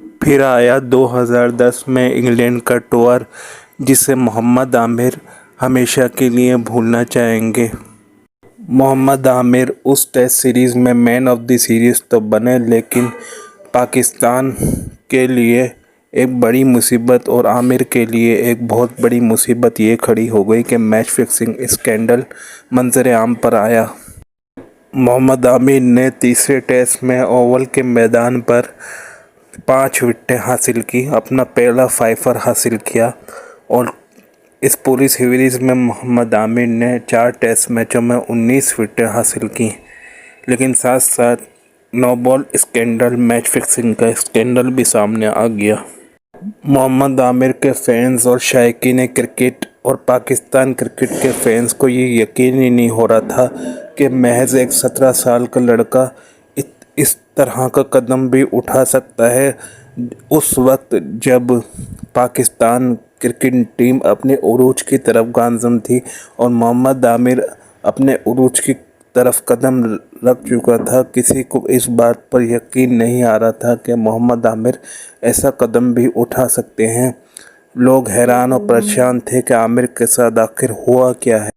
پھر آیا 2010 میں انگلینڈ کا ٹور، جسے محمد عامر ہمیشہ کے لیے بھولنا چاہیں گے۔ محمد عامر اس ٹیسٹ سیریز میں مین آف دی سیریز تو بنے، لیکن پاکستان کے لیے ایک بڑی مصیبت اور عامر کے لیے ایک بہت بڑی مصیبت یہ کھڑی ہو گئی کہ میچ فکسنگ اسکینڈل منظر عام پر آیا۔ محمد عامر نے تیسرے ٹیسٹ میں اوول کے میدان پر 5 وکٹیں حاصل کی، اپنا پہلا 5 حاصل کیا، اور اس پوری سیریز میں محمد عامر نے 4 ٹیسٹ میچوں میں 19 وکٹیں حاصل کی۔ لیکن ساتھ ساتھ نو بال اسکینڈل، میچ فکسنگ کا اسکینڈل بھی سامنے آ گیا۔ محمد عامر کے فینس اور شائقین کرکٹ اور پاکستان کرکٹ کے فینس کو یہ یقین ہی نہیں ہو رہا تھا کہ محض ایک 17 سال کا لڑکا اس طرح کا قدم بھی اٹھا سکتا ہے، اس وقت جب پاکستان کرکٹ ٹیم اپنے عروج کی طرف گامزن تھی اور محمد عامر اپنے عروج کی طرف قدم رکھ چکا تھا۔ کسی کو اس بات پر یقین نہیں آ رہا تھا کہ محمد عامر ایسا قدم بھی اٹھا سکتے ہیں۔ لوگ حیران اور پریشان تھے کہ عامر کے ساتھ آخر ہوا کیا ہے۔